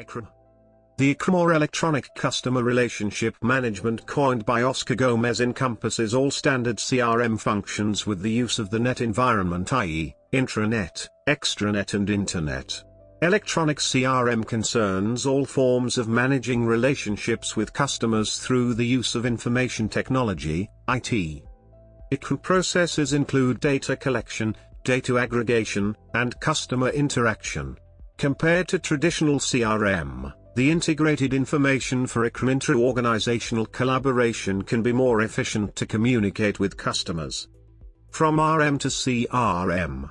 eCRM. The eCRM, or Electronic Customer Relationship Management, coined by Oscar Gomes, encompasses all standard CRM functions with the use of the net environment, i.e., intranet, extranet and internet. Electronic CRM concerns all forms of managing relationships with customers through the use of information technology, IT. eCRM processes include data collection, data aggregation, and customer interaction. Compared to traditional CRM, the integrated information for eCRM intra-organizational collaboration can be more efficient to communicate with customers. From RM to CRM.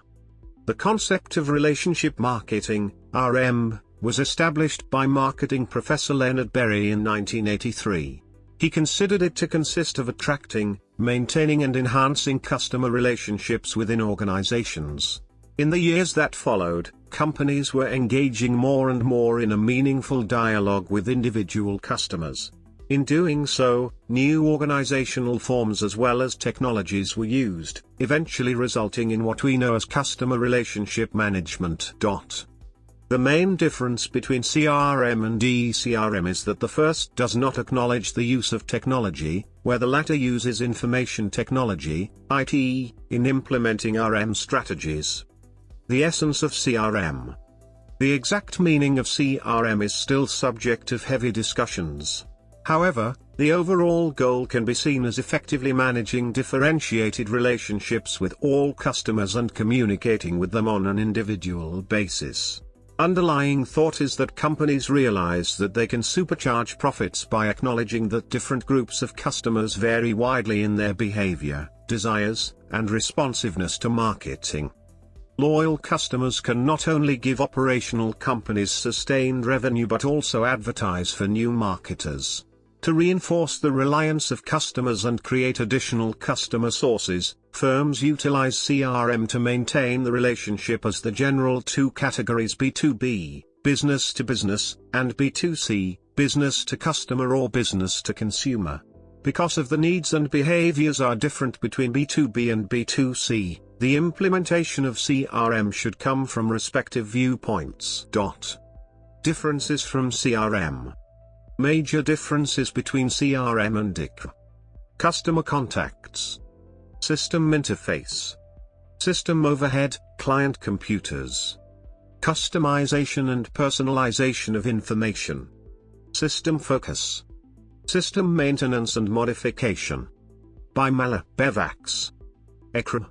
The concept of relationship marketing, RM, was established by marketing professor Leonard Berry in 1983. He considered it to consist of attracting, maintaining and enhancing customer relationships within organizations. In the years that followed, companies were engaging more and more in a meaningful dialogue with individual customers. In doing so, new organizational forms as well as technologies were used, eventually resulting in what we know as customer relationship management. The main difference between CRM and eCRM is that the first does not acknowledge the use of technology, where the latter uses information technology, IT, in implementing RM strategies. The essence of CRM. The exact meaning of CRM is still subject of heavy discussions. However, the overall goal can be seen as effectively managing differentiated relationships with all customers and communicating with them on an individual basis. Underlying thought is that companies realize that they can supercharge profits by acknowledging that different groups of customers vary widely in their behavior, desires, and responsiveness to marketing. Loyal customers can not only give operational companies sustained revenue but also advertise for new marketers. To reinforce the reliance of customers and create additional customer sources, firms utilize CRM to maintain the relationship as the general two categories B2B, business to business, and B2C, business to customer or business to consumer. Because of the needs and behaviors are different between B2B and B2C, the implementation of CRM should come from respective viewpoints. Differences from CRM. Major differences between CRM and eCRM. Customer contacts. System interface. System overhead, client computers. Customization and personalization of information. System focus. System maintenance and modification. Bimala, Bevax. eCRM.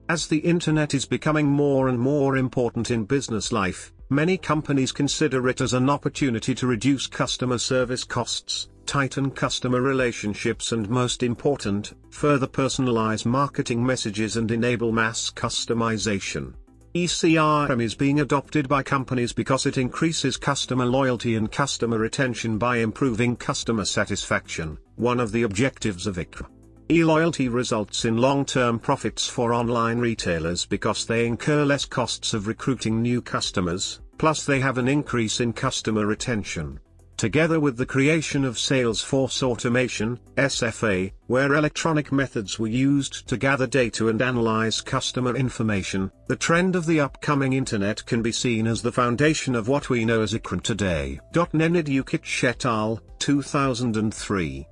As the Internet is becoming more and more important in business life, many companies consider it as an opportunity to reduce customer service costs, tighten customer relationships and most important, further personalize marketing messages and enable mass customization. eCRM is being adopted by companies because it increases customer loyalty and customer retention by improving customer satisfaction, one of the objectives of eCRM. E-loyalty results in long-term profits for online retailers because they incur less costs of recruiting new customers, plus they have an increase in customer retention. Together with the creation of Salesforce Automation, SFA, where electronic methods were used to gather data and analyze customer information, the trend of the upcoming Internet can be seen as the foundation of what we know as eCRM today. Nenad Ukic et al., 2003.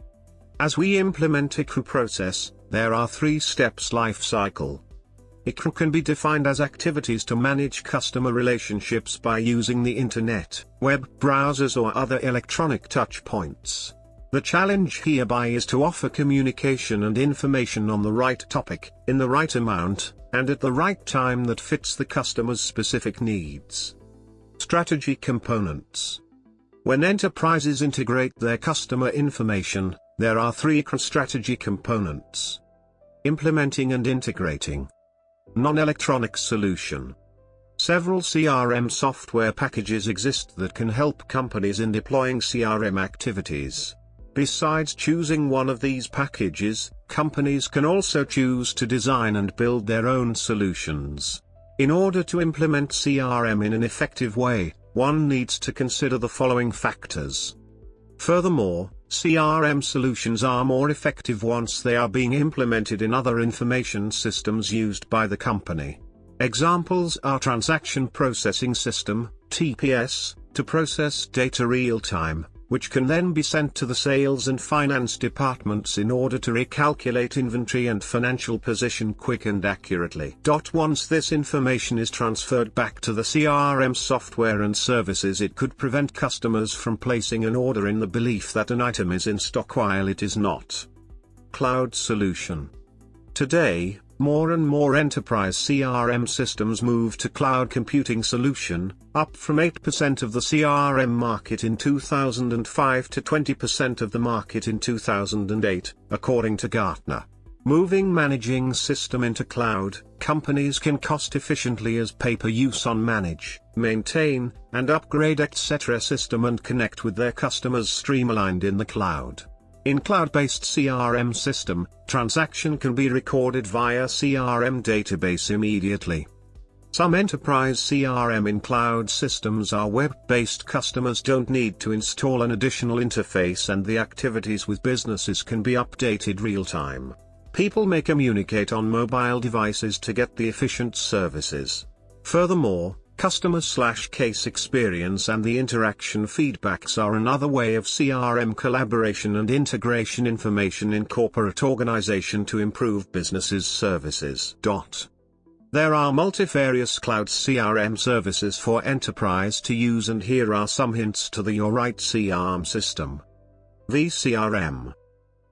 As we implement eCRM process, there are 3 steps life cycle. eCRM can be defined as activities to manage customer relationships by using the internet, web browsers or other electronic touch points. The challenge hereby is to offer communication and information on the right topic, in the right amount, and at the right time that fits the customer's specific needs. Strategy components. When enterprises integrate their customer information, there are 3 eCRM strategy components. Implementing and integrating. Non-electronic solution. Several CRM software packages exist that can help companies in deploying CRM activities. Besides choosing one of these packages, companies can also choose to design and build their own solutions. In order to implement CRM in an effective way, one needs to consider the following factors. Furthermore, CRM solutions are more effective once they are being implemented in other information systems used by the company. Examples are Transaction Processing System, TPS, to process data real-time, which can then be sent to the sales and finance departments in order to recalculate inventory and financial position quick and accurately. Once this information is transferred back to the CRM software and services, it could prevent customers from placing an order in the belief that an item is in stock while it is not. Cloud solution. Today, more and more enterprise CRM systems move to cloud computing solution, up from 8% of the CRM market in 2005 to 20% of the market in 2008, according to Gartner. Moving managing system into cloud, companies can cost efficiently as pay-per-use on manage, maintain, and upgrade etc. system and connect with their customers streamlined in the cloud. In cloud-based CRM system, transaction can be recorded via CRM database immediately. Some enterprise CRM in cloud systems are web-based. Customers don't need to install an additional interface and the activities with businesses can be updated real-time. People may communicate on mobile devices to get the efficient services. Furthermore, customer/case experience and the interaction feedbacks are another way of CRM collaboration and integration information in corporate organization to improve businesses' services. There are multifarious cloud CRM services for enterprise to use, and here are some hints to your right CRM system. vCRM.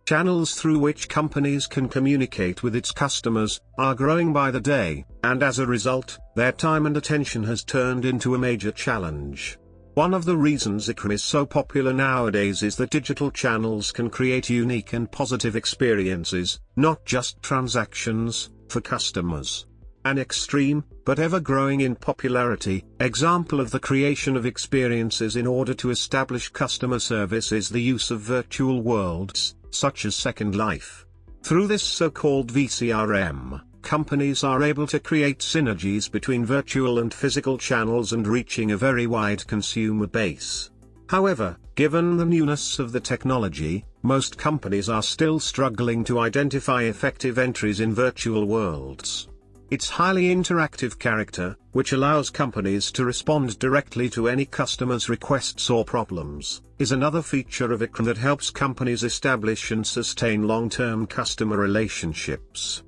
Channels through which companies can communicate with its customers are growing by the day, and as a result, their time and attention has turned into a major challenge. One of the reasons eCRM is so popular nowadays is that digital channels can create unique and positive experiences, not just transactions, for customers. An extreme, but ever-growing in popularity, example of the creation of experiences in order to establish customer service is the use of virtual worlds, such as Second Life. Through this so-called vCRM, companies are able to create synergies between virtual and physical channels and reaching a very wide consumer base. However, given the newness of the technology, most companies are still struggling to identify effective entries in virtual worlds. Its highly interactive character, which allows companies to respond directly to any customer's requests or problems, is another feature of eCRM that helps companies establish and sustain long-term customer relationships.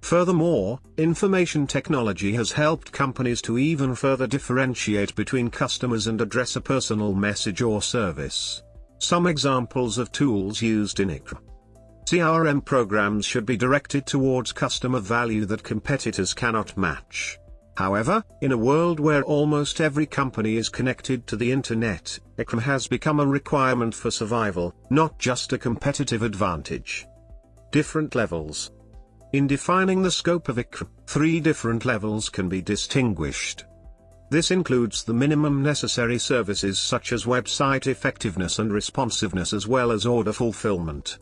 Furthermore, information technology has helped companies to even further differentiate between customers and address a personal message or service. Some examples of tools used in eCRM. CRM programs should be directed towards customer value that competitors cannot match. However, in a world where almost every company is connected to the internet, eCRM has become a requirement for survival, not just a competitive advantage. Different levels. In defining the scope of eCRM, 3 different levels can be distinguished. This includes the minimum necessary services such as website effectiveness and responsiveness, as well as order fulfillment.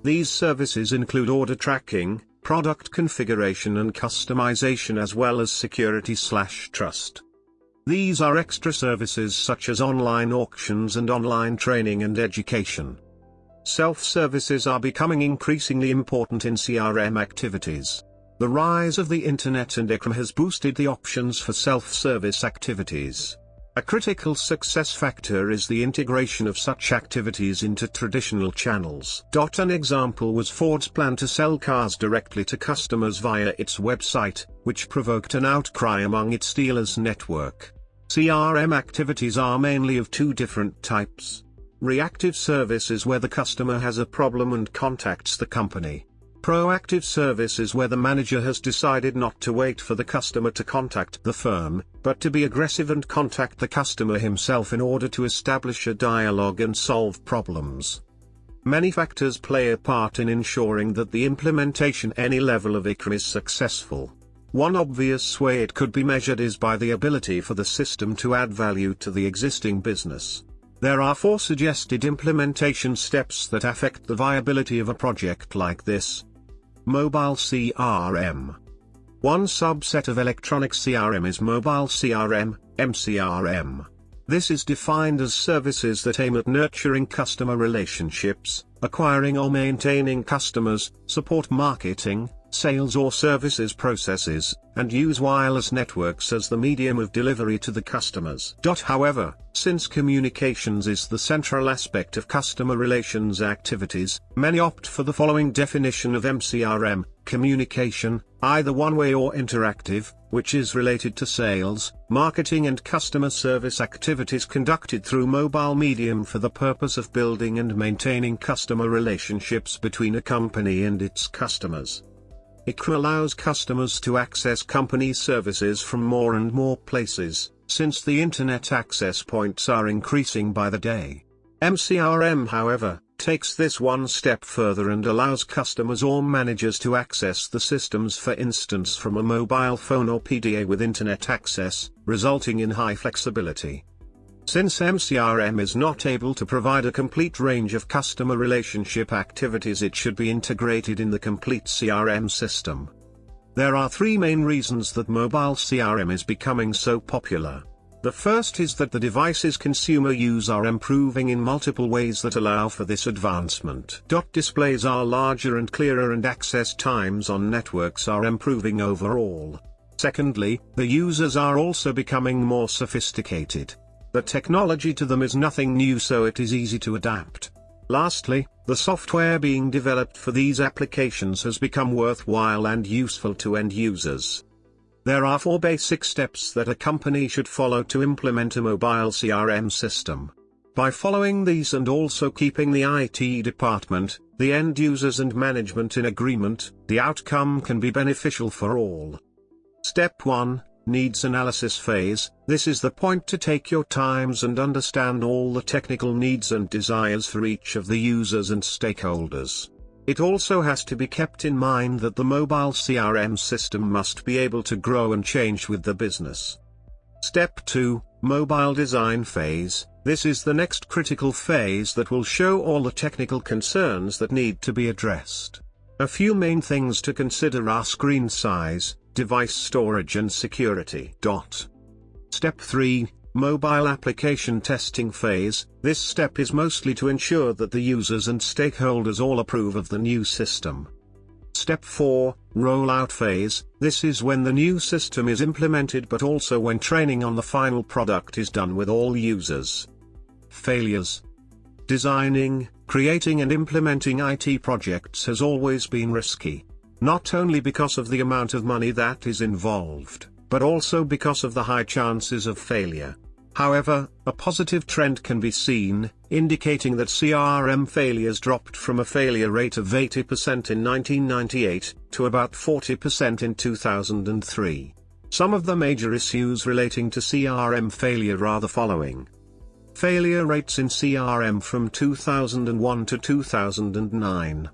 These services include order tracking, product configuration and customization, as well as security/trust. These are extra services such as online auctions and online training and education. Self-services are becoming increasingly important in CRM activities. The rise of the internet and eCRM has boosted the options for self-service activities. A critical success factor is the integration of such activities into traditional channels. An example was Ford's plan to sell cars directly to customers via its website, which provoked an outcry among its dealers' network. CRM activities are mainly of 2 different types. Reactive service is where the customer has a problem and contacts the company. Proactive service is where the manager has decided not to wait for the customer to contact the firm, but to be aggressive and contact the customer himself in order to establish a dialogue and solve problems. Many factors play a part in ensuring that the implementation any level of eCRM is successful. One obvious way it could be measured is by the ability for the system to add value to the existing business. There are 4 suggested implementation steps that affect the viability of a project like this. Mobile CRM. One subset of electronic CRM is mobile CRM, MCRM. This is defined as services that aim at nurturing customer relationships, acquiring or maintaining customers, support marketing, sales or services processes, and use wireless networks as the medium of delivery to the customers. However, since communications is the central aspect of customer relations activities, many opt for the following definition of eCRM: communication, either one-way or interactive, which is related to sales, marketing and customer service activities conducted through mobile medium for the purpose of building and maintaining customer relationships between a company and its customers. eCRM allows customers to access company services from more and more places, since the internet access points are increasing by the day. eCRM, however, takes this one step further and allows customers or managers to access the systems, for instance from a mobile phone or PDA with internet access, resulting in high flexibility. Since eCRM is not able to provide a complete range of customer relationship activities, it should be integrated in the complete CRM system. There are three main reasons that mobile CRM is becoming so popular. The first is that the devices consumer use are improving in multiple ways that allow for this advancement. Displays are larger and clearer, and access times on networks are improving overall. Secondly, the users are also becoming more sophisticated. The technology to them is nothing new, so it is easy to adapt. Lastly, the software being developed for these applications has become worthwhile and useful to end users. There are 4 basic steps that a company should follow to implement a mobile CRM system. By following these and also keeping the IT department, the end users and management in agreement, the outcome can be beneficial for all. Step 1. Needs analysis phase. This is the point to take your times and understand all the technical needs and desires for each of the users and stakeholders. It also has to be kept in mind that the mobile CRM system must be able to grow and change with the business. Step 2. Mobile design phase. This is the next critical phase that will show all the technical concerns that need to be addressed. A few main things to consider are screen size, device storage and security. Step 3. Mobile application testing phase. This step is mostly to ensure that the users and stakeholders all approve of the new system. Step 4. Rollout phase. This is when the new system is implemented, but also when training on the final product is done with all users. Failures. Designing, creating and implementing IT projects has always been risky. Not only because of the amount of money that is involved, but also because of the high chances of failure. However, a positive trend can be seen, indicating that CRM failures dropped from a failure rate of 80% in 1998, to about 40% in 2003. Some of the major issues relating to CRM failure are the following. Failure rates in CRM from 2001 to 2009.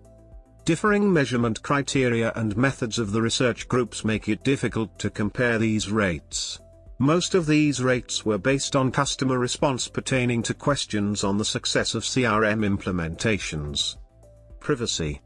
Differing measurement criteria and methods of the research groups make it difficult to compare these rates. Most of these rates were based on customer response pertaining to questions on the success of CRM implementations. Privacy.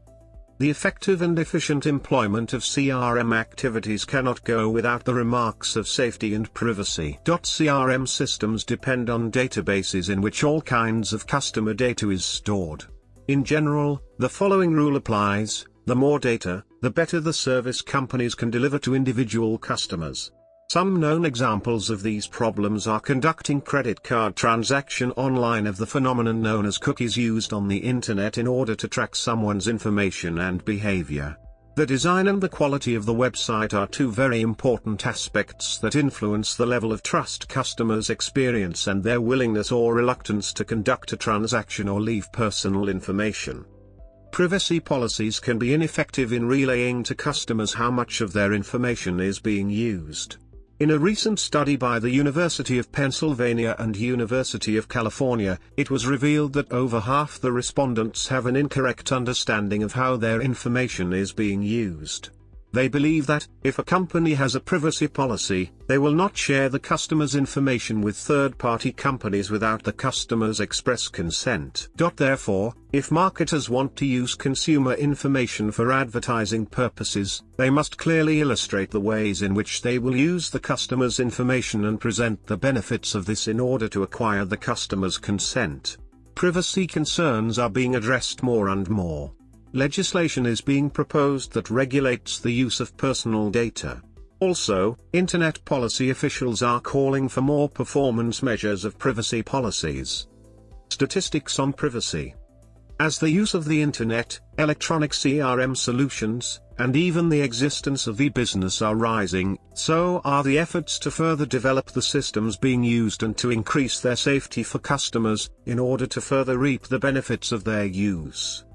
The effective and efficient employment of CRM activities cannot go without the remarks of safety and privacy. CRM systems depend on databases in which all kinds of customer data is stored. In general, the following rule applies: the more data, the better the service companies can deliver to individual customers. Some known examples of these problems are conducting credit card transaction online, of the phenomenon known as cookies used on the internet in order to track someone's information and behavior. The design and the quality of the website are two very important aspects that influence the level of trust customers experience and their willingness or reluctance to conduct a transaction or leave personal information. Privacy policies can be ineffective in relaying to customers how much of their information is being used. In a recent study by the University of Pennsylvania and University of California, it was revealed that over half the respondents have an incorrect understanding of how their information is being used. They believe that, if a company has a privacy policy, they will not share the customer's information with third-party companies without the customer's express consent. Therefore, if marketers want to use consumer information for advertising purposes, they must clearly illustrate the ways in which they will use the customer's information and present the benefits of this in order to acquire the customer's consent. Privacy concerns are being addressed more and more. legislation is being proposed that regulates the use of personal data. Also, Internet policy officials are calling for more performance measures of privacy policies. Statistics on privacy. As the use of the Internet, electronic CRM solutions, and even the existence of e-business are rising, so are the efforts to further develop the systems being used and to increase their safety for customers, in order to further reap the benefits of their use.